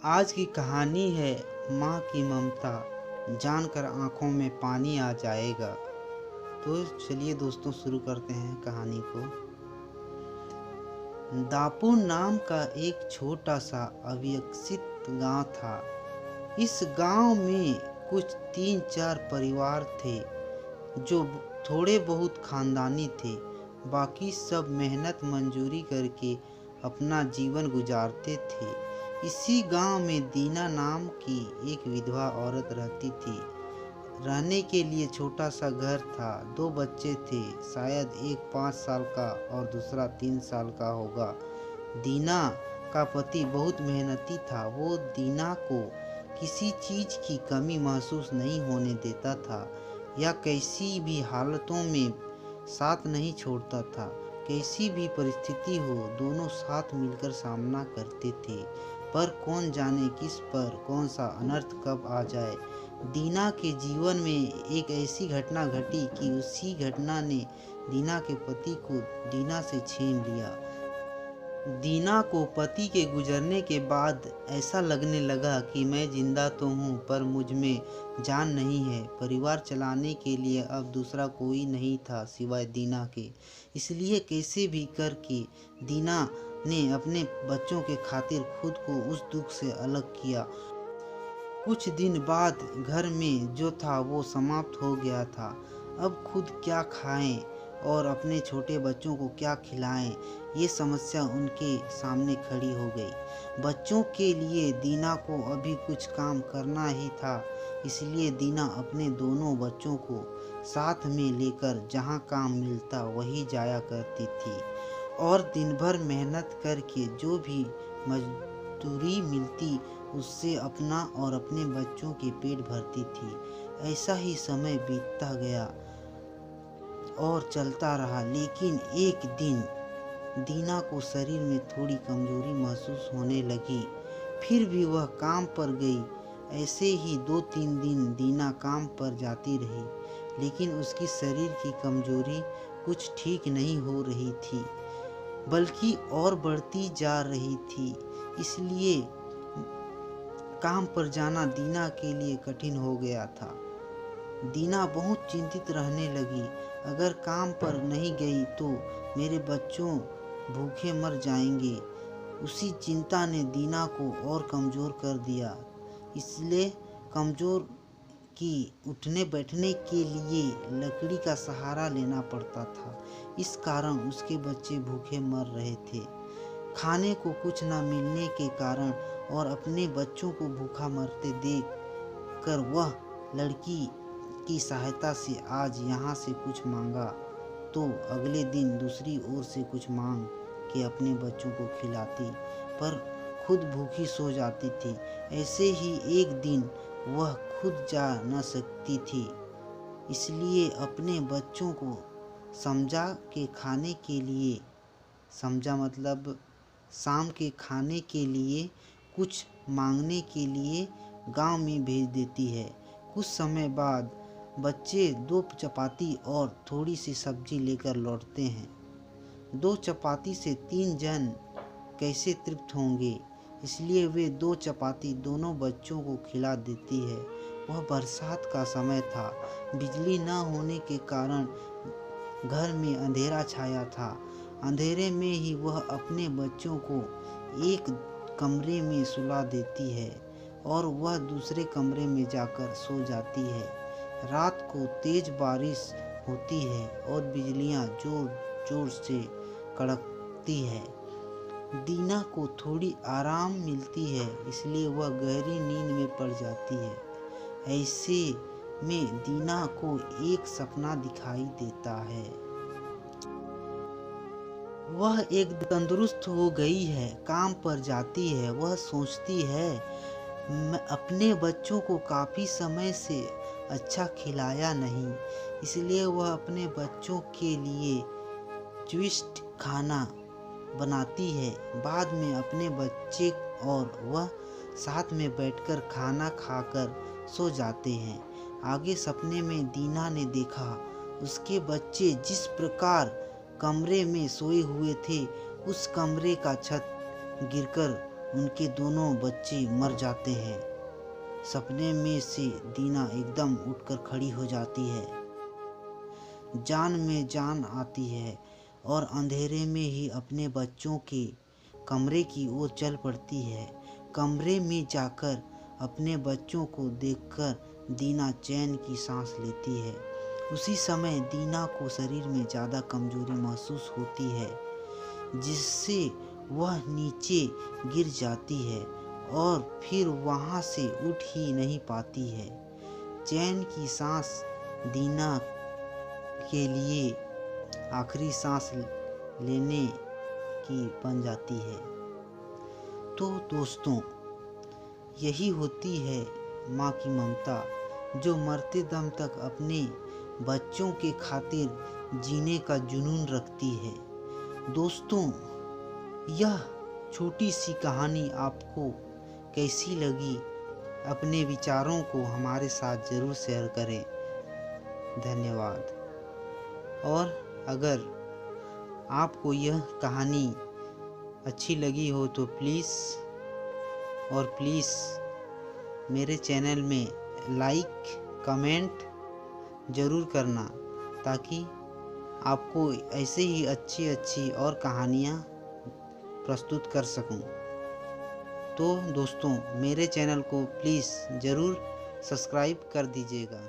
आज की कहानी है माँ की ममता। जानकर आँखों में पानी आ जाएगा। तो चलिए दोस्तों शुरू करते हैं कहानी को। दापुर नाम का एक छोटा सा अविकसित गांव था। इस गांव में कुछ 3-4 परिवार थे जो थोड़े बहुत खानदानी थे। बाकी सब मेहनत मजदूरी करके अपना जीवन गुजारते थे। इसी गांव में दीना नाम की एक विधवा औरत रहती थी। रहने के लिए छोटा सा घर था। 2 बच्चे थे, शायद एक 5 साल का और दूसरा 3 साल का होगा। दीना का पति बहुत मेहनती था। वो दीना को किसी चीज़ की कमी महसूस नहीं होने देता था या कैसी भी हालतों में साथ नहीं छोड़ता था। कैसी भी परिस्थिति हो, दोनों साथ मिलकर सामना करते थे। पर कौन जाने किस पर कौन सा अनर्थ कब आ जाए। दीना के जीवन में एक ऐसी घटना घटी कि उसी घटना ने दीना के पति को दीना से छीन लिया। दीना को पति के गुजरने के बाद ऐसा लगने लगा कि मैं जिंदा तो हूँ पर मुझ में जान नहीं है। परिवार चलाने के लिए अब दूसरा कोई नहीं था सिवाय दीना के। इसलिए कैसे भी करके दीना ने अपने बच्चों के खातिर खुद को उस दुख से अलग किया। कुछ दिन बाद घर में जो था वो समाप्त हो गया था। अब खुद क्या खाएं और अपने छोटे बच्चों को क्या खिलाएं, ये समस्या उनके सामने खड़ी हो गई। बच्चों के लिए दीना को अभी कुछ काम करना ही था। इसलिए दीना अपने दोनों बच्चों को साथ में लेकर जहाँ काम मिलता वहीं जाया करती थी और दिन भर मेहनत करके जो भी मजदूरी मिलती उससे अपना और अपने बच्चों के पेट भरती थी। ऐसा ही समय बीतता गया और चलता रहा। लेकिन एक दिन दीना को शरीर में थोड़ी कमजोरी महसूस होने लगी। फिर भी वह काम पर गई। ऐसे ही 2-3 दिन दीना काम पर जाती रही, लेकिन उसकी शरीर की कमजोरी कुछ ठीक नहीं हो रही थी, बल्कि और बढ़ती जा रही थी। इसलिए काम पर जाना दीना के लिए कठिन हो गया था। दीना बहुत चिंतित रहने लगी। अगर काम पर नहीं गई तो मेरे बच्चों भूखे मर जाएंगे। उसी चिंता ने दीना को और कमज़ोर कर दिया। इसलिए कमज़ोर कि उठने बैठने के लिए लकड़ी का सहारा लेना पड़ता था। इस कारण उसके बच्चे भूखे मर रहे थे। खाने को कुछ न मिलने के कारण और अपने बच्चों को भूखा मरते देख कर वह लड़की की सहायता से आज यहाँ से कुछ मांगा तो अगले दिन दूसरी ओर से कुछ मांग के अपने बच्चों को खिलाती, पर खुद भूखी सो जाती थी। ऐसे ही एक दिन वह खुद जा न सकती थी, इसलिए अपने बच्चों को समझा के खाने के लिए, समझा मतलब शाम के खाने के लिए कुछ मांगने के लिए गांव में भेज देती है। कुछ समय बाद बच्चे 2 चपाती और थोड़ी सी सब्जी लेकर लौटते हैं। 2 चपाती से 3 जन कैसे तृप्त होंगे, इसलिए वे 2 चपाती दोनों बच्चों को खिला देती है। वह बरसात का समय था। बिजली न होने के कारण घर में अंधेरा छाया था। अंधेरे में ही वह अपने बच्चों को एक कमरे में सुला देती है और वह दूसरे कमरे में जाकर सो जाती है। रात को तेज बारिश होती है और बिजलियां जोर जोर से कड़कती है। दीना को थोड़ी आराम मिलती है, इसलिए वह गहरी नींद में पड़ जाती है। ऐसे में दीना को एक सपना दिखाई देता है। वह एक तंदुरुस्त हो गई है, काम पर जाती है। वह सोचती है मैं अपने बच्चों को काफ़ी समय से अच्छा खिलाया नहीं, इसलिए वह अपने बच्चों के लिए ट्विस्ट खाना बनाती है। बाद में अपने बच्चे और वह साथ में बैठकर खाना खाकर सो जाते हैं। आगे सपने में दीना ने देखा उसके बच्चे जिस प्रकार कमरे में सोए हुए थे, उस कमरे का छत गिरकर उनके दोनों बच्चे मर जाते हैं। सपने में से दीना एकदम उठकर खड़ी हो जाती है। जान में जान आती है और अंधेरे में ही अपने बच्चों के कमरे की ओर चल पड़ती है। कमरे में जाकर अपने बच्चों को देखकर दीना चैन की सांस लेती है। उसी समय दीना को शरीर में ज़्यादा कमजोरी महसूस होती है, जिससे वह नीचे गिर जाती है और फिर वहाँ से उठ ही नहीं पाती है। चैन की सांस दीना के लिए आखिरी सांस लेने की बन जाती है। तो दोस्तों, यही होती है माँ की ममता, जो मरते दम तक अपने बच्चों के खातिर जीने का जुनून रखती है। दोस्तों, यह छोटी सी कहानी आपको कैसी लगी? अपने विचारों को हमारे साथ ज़रूर शेयर करें। धन्यवाद। और अगर आपको यह कहानी अच्छी लगी हो तो प्लीज़ मेरे चैनल में लाइक कमेंट ज़रूर करना, ताकि आपको ऐसे ही अच्छी और कहानियाँ प्रस्तुत कर सकूं। तो दोस्तों, मेरे चैनल को प्लीज़ ज़रूर सब्सक्राइब कर दीजिएगा।